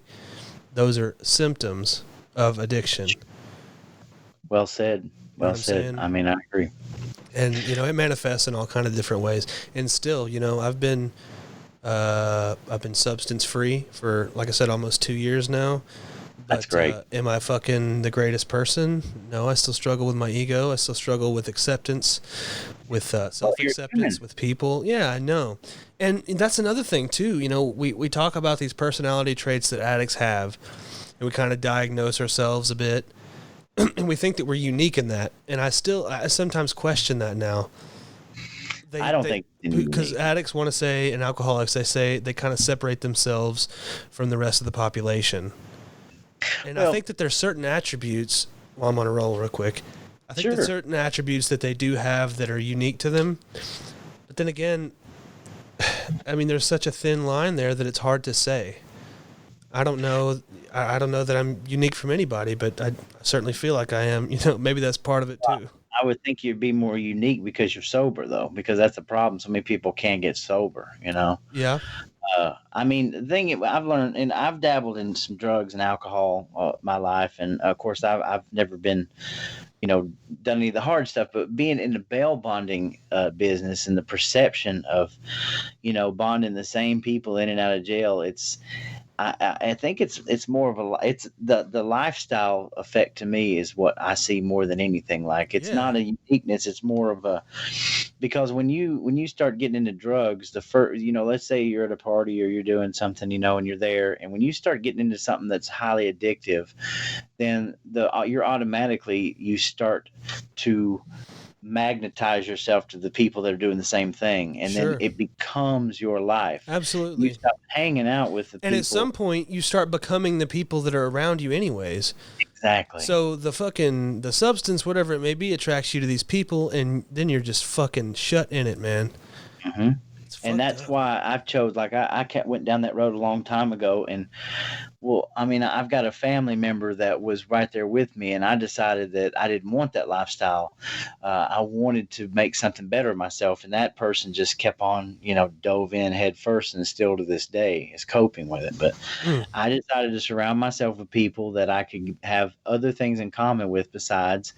those are symptoms of addiction. Well said. Well said. I mean, I agree. And, it manifests in all kind of different ways. And still, I've been substance free for, like I said, almost 2 years now. But, that's great. Am I fucking the greatest person? No, I still struggle with my ego. I still struggle with acceptance, with self-acceptance, with people. Yeah, I know. And that's another thing, too. We talk about these personality traits that addicts have, and we kind of diagnose ourselves a bit, and we think that we're unique in that. And I sometimes question that now. I don't think because addicts want to say, and alcoholics, they kind of separate themselves from the rest of the population. And I think that there's certain attributes, well, I'm on a roll real quick. I think there's certain attributes that they do have that are unique to them. But then again, I mean, there's such a thin line there that it's hard to say. I don't know that I'm unique from anybody, but I certainly feel like I am. Maybe that's part of it too. I would think you'd be more unique because you're sober, though, because that's the problem. So many people can't get sober, Yeah. I mean, the thing I've learned, and I've dabbled in some drugs and alcohol my life, and of course I've never been, done any of the hard stuff. But being in the bail bonding business and the perception of, bonding the same people in and out of jail, I think it's more of it's the lifestyle effect to me is what I see more than anything. Like it's not a uniqueness. It's more of because when you start getting into drugs, the first, let's say you're at a party or you're doing something, and you're there, and when you start getting into something that's highly addictive, then you start to magnetize yourself to the people that are doing the same thing, and then it becomes your life. Absolutely. You stop hanging out with the people, and at some point you start becoming the people that are around you anyways. Exactly. So the substance, whatever it may be, attracts you to these people, and then you're just fucking shut in it, man. And that's why I've chose, like I went down that road a long time ago, and well, I mean, I've got a family member that was right there with me, and I decided that I didn't want that lifestyle. I wanted to make something better of myself, and that person just kept on, dove in head first, and still to this day is coping with it. But Mm, I decided to surround myself with people that I could have other things in common with besides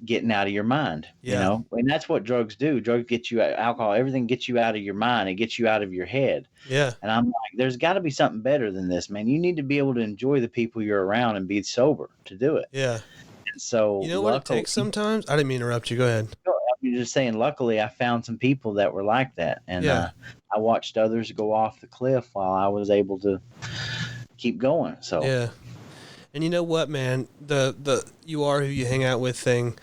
getting out of your mind, yeah. and that's what drugs do. Drugs get you, alcohol, everything gets you out of your mind. It gets you out of your head. Yeah. And I'm like, there's got to be something better than this, man. You need to be able to enjoy the people you're around and be sober to do it. Yeah. And so, You know what it luckily, takes sometimes? I didn't mean to interrupt you. Go ahead. I'm just saying, luckily, I found some people that were like that. And Yeah. I watched others go off the cliff while I was able to keep going. So, Yeah. And you know what, man? The you are who you hang out with thing,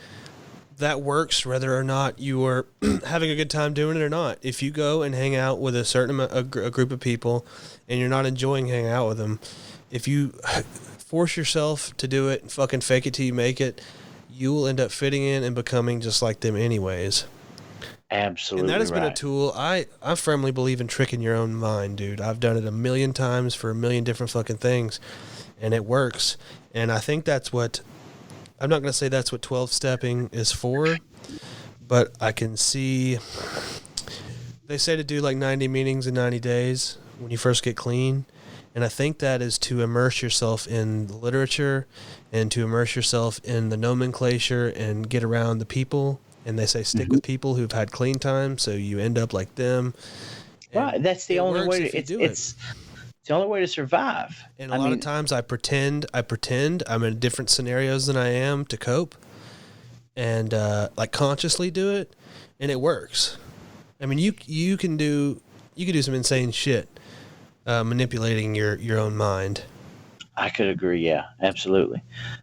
that works whether or not you are having a good time doing it or not. If you go and hang out with a certain amount, a group of people, and you're not enjoying hanging out with them, if you force yourself to do it and fucking fake it till you make it, you will end up fitting in and becoming just like them anyways. absolutely. And that has been a right. tool. I firmly believe in tricking your own mind, dude. I've done it a million times for a million different fucking things, and it works. And I think that's what, I'm not going to say that's what 12-stepping is for, but I can see, they say to do like 90 meetings in 90 days when you first get clean. And I think that is to immerse yourself in the literature and to immerse yourself in the nomenclature and get around the people. And they say stick with people who've had clean time, so you end up like them. And Right. That's the it only works way if to, you it's, do it. it's the only way to survive. And a lot of times I pretend I'm in different scenarios than I am to cope, and like consciously do it, and it works. I mean, you can do some insane shit, manipulating your own mind. I could agree. Yeah, absolutely.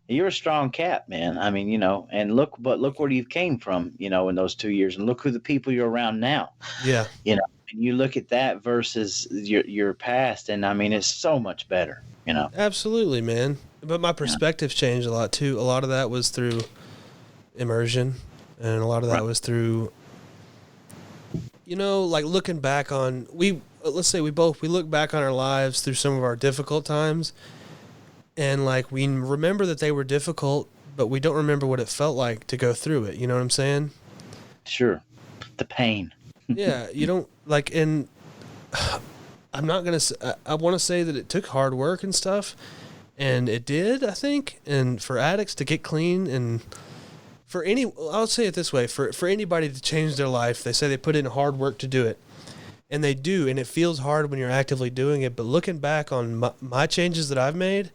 You're a strong cat, man. I mean, and look where you came from, in those 2 years, and look who the people you're around now. Yeah. And you look at that versus your past, and I mean, it's so much better. Absolutely, man. But my perspective's changed a lot too. A lot of that was through immersion, and a lot of that was through, like looking back on, let's say we look back on our lives through some of our difficult times, and like we remember that they were difficult, but we don't remember what it felt like to go through it. You know what I'm saying? Sure. The pain. Yeah, you don't like, and I'm not going to, I want to say that it took hard work and stuff, and it did, I think, and for addicts to get clean, and I'll say it this way, for anybody to change their life, they say they put in hard work to do it, and they do, and it feels hard when you're actively doing it, but looking back on my changes that I've made,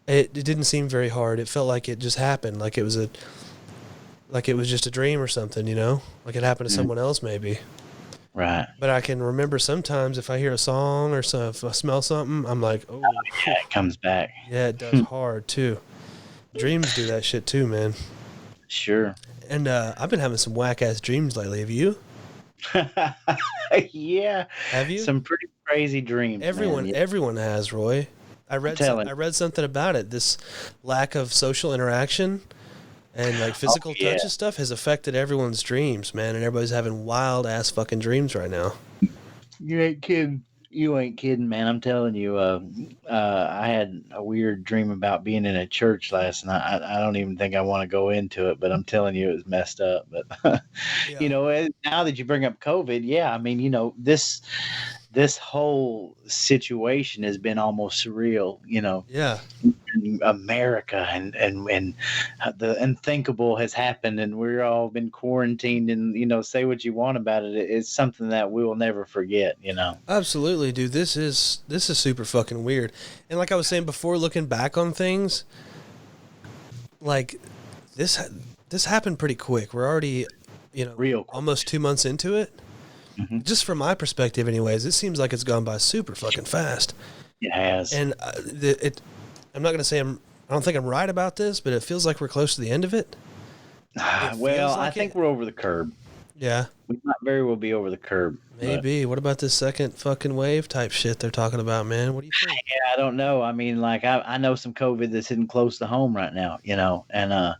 it didn't seem very hard. It felt like it just happened, like it was just a dream or something, like it happened to someone else maybe. Right. But I can remember sometimes if I hear a song or if I smell something, I'm like, oh, Yeah, it comes back. yeah, it does hard too. Dreams do that shit too, man. Sure. And I've been having some whack ass dreams lately. Have you? Yeah. Have you? Some pretty crazy dreams. man. Everyone has, Roy. I read something about it. This lack of social interaction and like physical touch and stuff has affected everyone's dreams, man. And everybody's having wild ass fucking dreams right now. You ain't kidding. You ain't kidding, man. I'm telling you. I had a weird dream about being in a church last night. I don't even think I want to go into it, but I'm telling you, it was messed up. But Yeah. now that you bring up COVID, yeah, I mean, this whole situation has been almost surreal. Yeah. In America and the unthinkable has happened, and we're all been quarantined, and say what you want about it, it's something that we will never forget. Absolutely, dude. This is super fucking weird. And like I was saying before, looking back on things, like this happened pretty quick. We're already, Real quick. almost 2 months into it. Mm-hmm. Just from my perspective, anyways, it seems like it's gone by super fucking fast. It has. And I'm not gonna say I don't think I'm right about this, but it feels like we're close to the end of it. Well, like I think we're over the curb. Yeah. We might very well be over the curb. Maybe. What about this second fucking wave type shit they're talking about, man? What do you think? Yeah, I don't know. I mean, like I know some COVID that's hitting close to home right now, and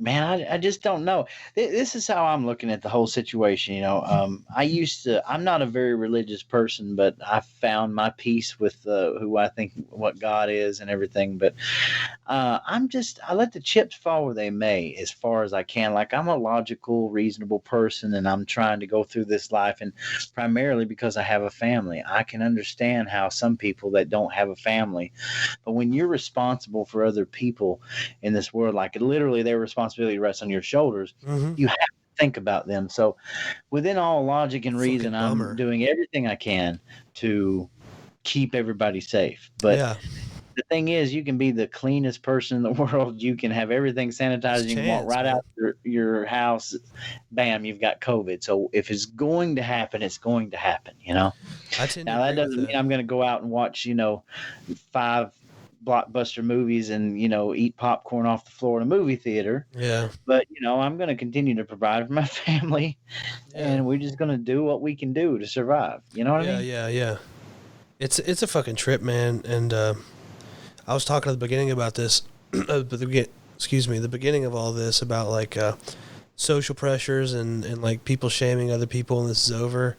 Man, I just don't know. This is how I'm looking at the whole situation. I'm not a very religious person, but I found my peace with who I think what God is and everything. But I let the chips fall where they may as far as I can. Like, I'm a logical, reasonable person, and I'm trying to go through this life. And primarily because I have a family, I can understand how some people that don't have a family, but when you're responsible for other people in this world, like literally their responsibility rests on your shoulders, Mm-hmm. you have to think about them. So within all logic and reason, Fucking I'm bummer. doing everything I can to keep everybody safe. But Yeah. the thing is, you can be the cleanest person in the world. You can have everything It's sanitized. You can walk chance, right man. out your house. Bam, you've got COVID. So if it's going to happen, it's going to happen, I tend to Now, that agree with doesn't mean that. I'm going to go out and watch, 5 blockbuster movies and, eat popcorn off the floor in a movie theater. Yeah. But, I'm going to continue to provide for my family, Yeah. and we're just going to do what we can do to survive. You know what I Yeah. mean? Yeah. Yeah. It's a fucking trip, man. And I was talking at the beginning about this, the beginning of all this about like social pressures and like people shaming other people, and this is over.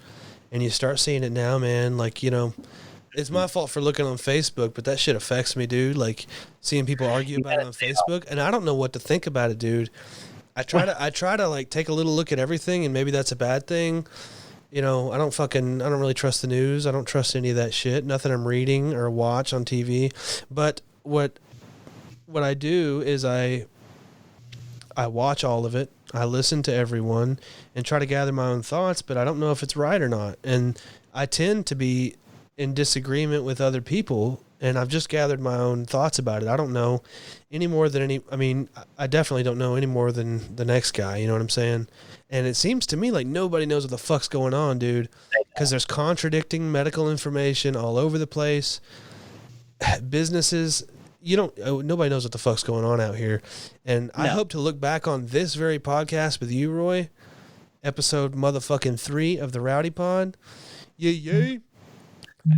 And you start seeing it now, man. Like, it's my fault for looking on Facebook, but that shit affects me, dude. Like seeing people argue You about it gotta on stay off. Facebook, and I don't know what to think about it, dude. I try to like take a little look at everything, and maybe that's a bad thing. I don't really trust the news. I don't trust any of that shit. Nothing I'm reading or watch on TV. But what I do is I watch all of it. I listen to everyone and try to gather my own thoughts, but I don't know if it's right or not. And I tend to be in disagreement with other people, and I've just gathered my own thoughts about it. I don't know any more than I definitely don't know any more than the next guy, you know what I'm saying? And it seems to me like nobody knows what the fuck's going on, dude, because there's contradicting medical information all over the place. Businesses, nobody knows what the fuck's going on out here. And I hope to look back on this very podcast with you, Roy, episode motherfucking 3 of the Rowdy Pod. Yay.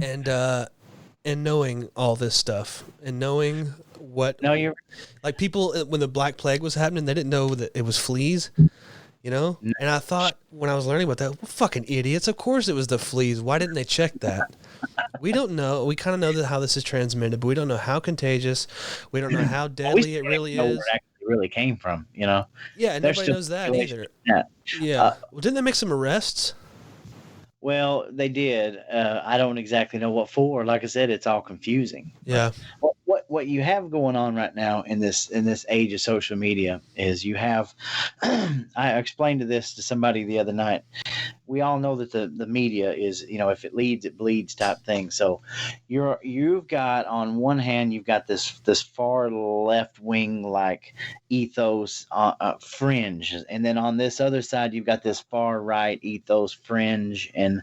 And knowing all this stuff and knowing what, No, you're like people, when the Black Plague was happening, they didn't know that it was fleas, And I thought when I was learning about that, well, fucking idiots. Of course it was the fleas. Why didn't they check that? We don't know. We kind of know how this is transmitted, but we don't know how contagious. We don't know how deadly it really know is. where it actually really came from, Yeah, and There's nobody still knows that speculation either. in that. Yeah. Well, didn't they make some arrests? Well, they did. I don't exactly know what for. Like I said, it's all confusing. Yeah. What you have going on right now in this age of social media is you have. I explained this to somebody the other night. We all know that the media is, if it leads, it bleeds type thing. So you've got, on one hand, you've got this far left wing like ethos fringe, and then on this other side you've got this far right ethos fringe, and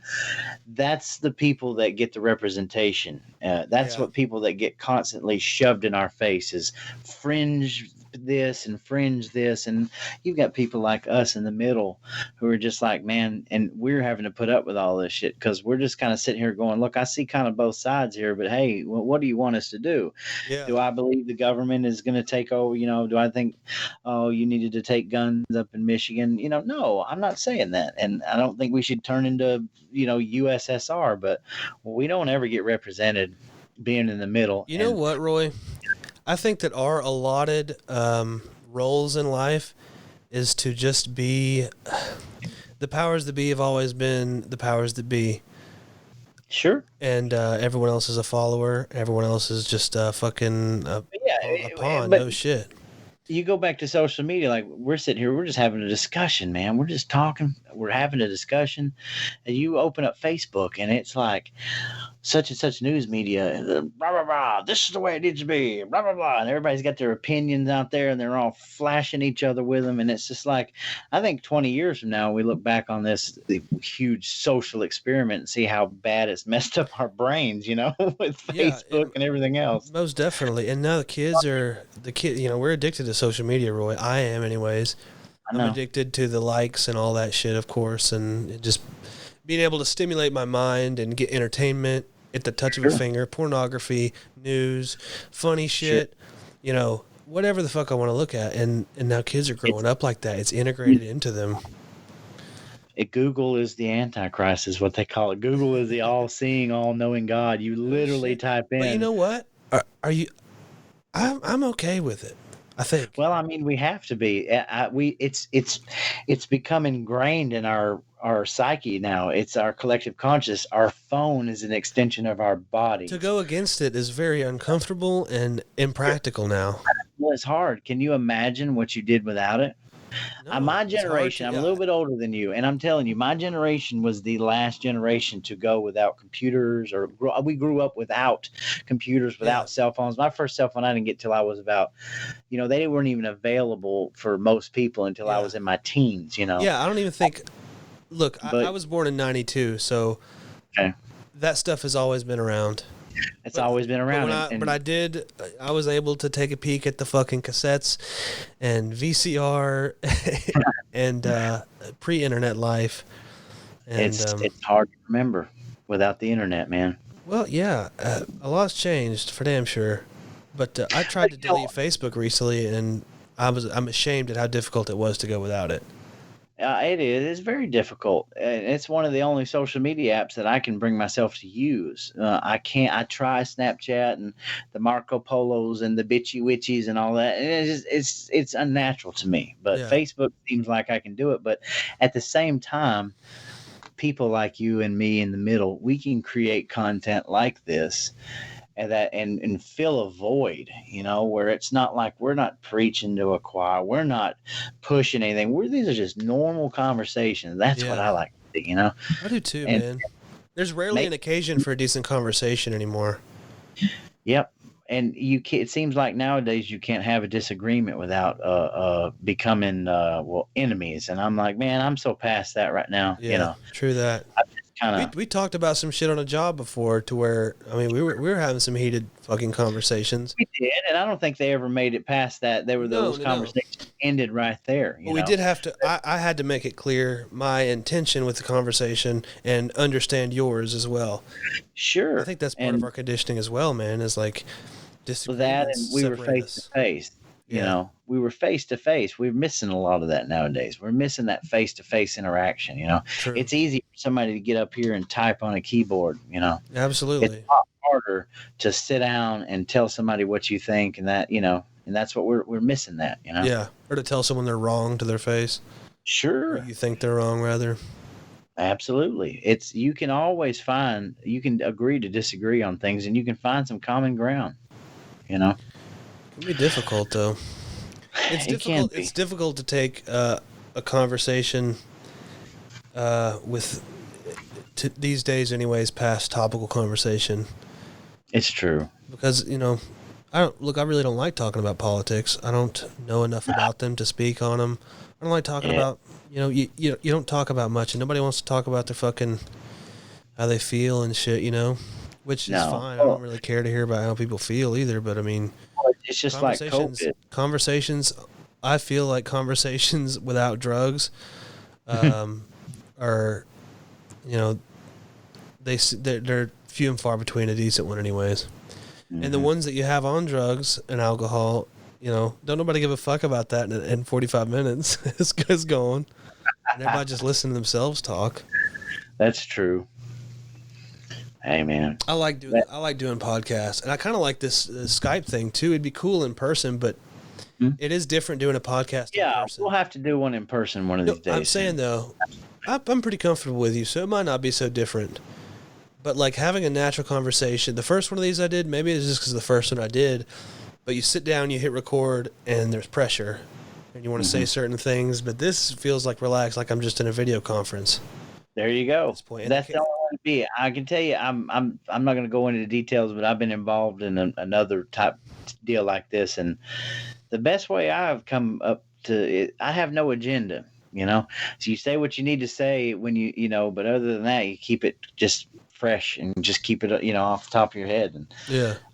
that's the people that get the representation. That's what people that get constantly shoved in our faces, fringe this and fringe this, and you've got people like us in the middle who are just like, man, and we're having to put up with all this shit because we're just kind of sitting here going, look, I see kind of both sides here, but hey, what do you want us to do? Yeah. Do I believe the government is going to take over? Do I think, oh, you needed to take guns up in Michigan? No, I'm not saying that, and I don't think we should turn into USSR, but we don't ever get represented being in the middle. You know what, Roy? I think that our allotted roles in life is to just be. The powers that be have always been the powers that be. Sure. And everyone else is a follower. Everyone else is just fucking a pawn. But no shit. You go back to social media, like we're sitting here, we're just having a discussion, man. We're just talking. We're having a discussion. And you open up Facebook and it's like such and such news media, blah, blah, blah. This is the way it needs to be, blah, blah, blah. And everybody's got their opinions out there and they're all flashing each other with them. And it's just like, I think 20 years from now, we look back on this huge social experiment and see how bad it's messed up our brains, with Facebook and everything else. Most definitely. And now we're addicted to social media, Roy. I am anyways. I'm addicted to the likes and all that shit, of course. And just being able to stimulate my mind and get entertainment at the touch of a finger, pornography, news, funny shit, whatever the fuck I want to look at. And now kids are growing up like that. It's integrated into them. Google is the Antichrist, is what they call it. Google is the all-seeing, all-knowing God. You literally type in. But you know what? Are you? I'm okay with it. I think. Well, I mean, we have to be. It's become ingrained in our psyche now. It's our collective conscious. Our phone is an extension of our body. To go against it is very uncomfortable and impractical now. Well, it's hard. Can you imagine what you did without it? No, my generation, I'm a little bit older than you, and I'm telling you, my generation was the last generation to go without computers, or we grew up without computers, without cell phones. My first cell phone I didn't get till I was about, they weren't even available for most people until I was in my teens, Yeah, I don't even think, look, I was born in 92, so that stuff has always been around. It's always been around. But I was able to take a peek at the fucking cassettes and VCR and pre-internet life. And it's hard to remember without the internet, man. Well, yeah, a lot's changed for damn sure. But I tried to delete Facebook recently, and I'm ashamed at how difficult it was to go without it. It is. It's very difficult. It's one of the only social media apps that I can bring myself to use. I can't. I try Snapchat and the Marco Polos and the Bitchy Witchies and all that. And it's unnatural to me. But Facebook seems like I can do it. But at the same time, people like you and me in the middle, we can create content like this. And fill a void, where it's not like we're not preaching to a choir, we're not pushing anything. These are just normal conversations. That's what I like to see, I do too, man. There's rarely an occasion for a decent conversation anymore. Yep. And it seems like nowadays you can't have a disagreement without becoming enemies. And I'm like, man, I'm so past that right now. Yeah, true that. We talked about some shit on a job before, to where we were having some heated fucking conversations. We did, and I don't think they ever made it past that. Those conversations ended right there. We did have to. I had to make it clear my intention with the conversation and understand yours as well. Sure, I think that's part of our conditioning as well, man. Is like that, and we were face to face. We were face to face. We're missing a lot of that nowadays. We're missing that face to face interaction. True. It's easy for somebody to get up here and type on a keyboard. Absolutely. It's a lot harder to sit down and tell somebody what you think, and that and that's what we're missing. That Yeah, or to tell someone they're wrong to their face. Sure. Or you think they're wrong, rather. Absolutely. You can agree to disagree on things, and you can find some common ground. It can be difficult, though. It's difficult. It's difficult to take a conversation these days, anyways, past topical conversation. It's true, because I really don't like talking about politics. I don't know enough about them to speak on them. I don't like talking about you don't talk about much, and nobody wants to talk about their fucking how they feel and shit. Which is fine. I don't really care to hear about how people feel either. But I mean, it's just like COVID. Conversations. I feel like conversations without drugs are, they're few and far between a decent one, anyways. Mm-hmm. And the ones that you have on drugs and alcohol, don't nobody give a fuck about that in 45 minutes. It's going. And everybody just listen to themselves talk. That's true. Hey, man. I like doing podcasts, and I kind of like this Skype thing too. It'd be cool in person, but it is different doing a podcast. Yeah, in person. We'll have to do one in person one of these days. I'm saying though, I'm pretty comfortable with you, so it might not be so different. But like having a natural conversation, the first one of these I did, maybe it's just because the first one I did, but you sit down, you hit record, and there's pressure, and you want to say certain things. But this feels like relaxed, like I'm just in a video conference. There you go. That's the only way to be. I can tell you, I'm not going to go into the details, but I've been involved in another type deal like this, and the best way I've come up to it, I have no agenda. So you say what you need to say when but other than that, you keep it just fresh and just keep it off the top of your head. And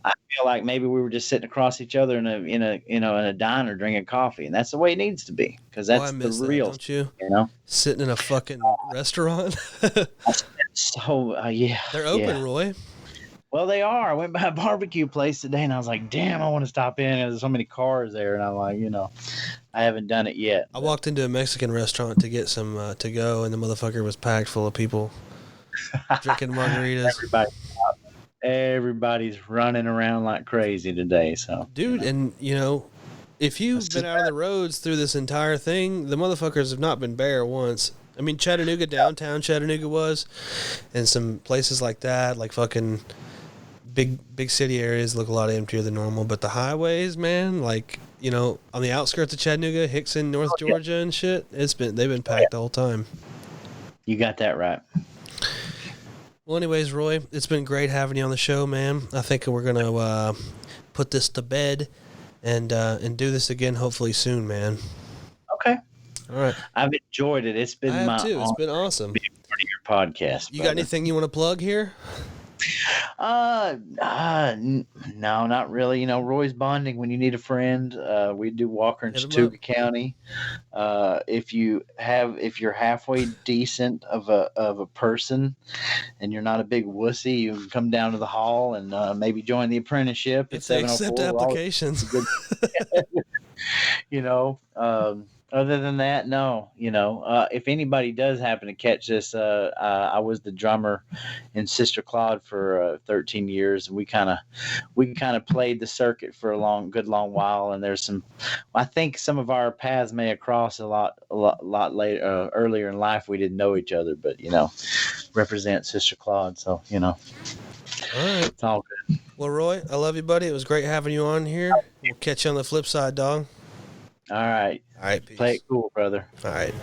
I feel like maybe we were just sitting across each other in a diner drinking coffee, and that's the way it needs to be, because that's the real. Don't you? Sitting in a fucking restaurant. So yeah, they're open, Roy. Well, they are. I went by a barbecue place today, and I was like, "Damn, I want to stop in." And there's so many cars there, and I'm like, I haven't done it yet. I walked into a Mexican restaurant to get some to go, and the motherfucker was packed full of people drinking margaritas. Everybody's running around like crazy today. So, dude, and if you've been out on the roads through this entire thing, the motherfuckers have not been bare once. I mean, Chattanooga, downtown Chattanooga was, and some places like that, like fucking big city areas look a lot emptier than normal. But the highways, man, like, on the outskirts of Chattanooga, Hickson, North Georgia and shit, they've been packed the whole time. You got that right. Well, anyways, Roy, it's been great having you on the show, man. I think we're going to put this to bed and do this again hopefully soon, man. Okay. All right. I've enjoyed it. It's been It's been awesome. Being part of your podcast. You got anything you want to plug here? No, not really. Roy's Bonding when you need a friend. We do Walker and Chattooga County. If you're halfway decent of a person and you're not a big wussy, you can come down to the hall and maybe join the apprenticeship. If they accept applications. Other than that, no. If anybody does happen to catch this, I was the drummer in Sister Claude for 13 years, and we kind of played the circuit for a good long while. And there's I think some of our paths may have crossed a lot later, earlier in life. We didn't know each other, but represent Sister Claude. So All right. It's all good. Well, Roy, I love you, buddy. It was great having you on here. We'll catch you on the flip side, dog. All right. All right. Peace. Play it cool, brother. All right.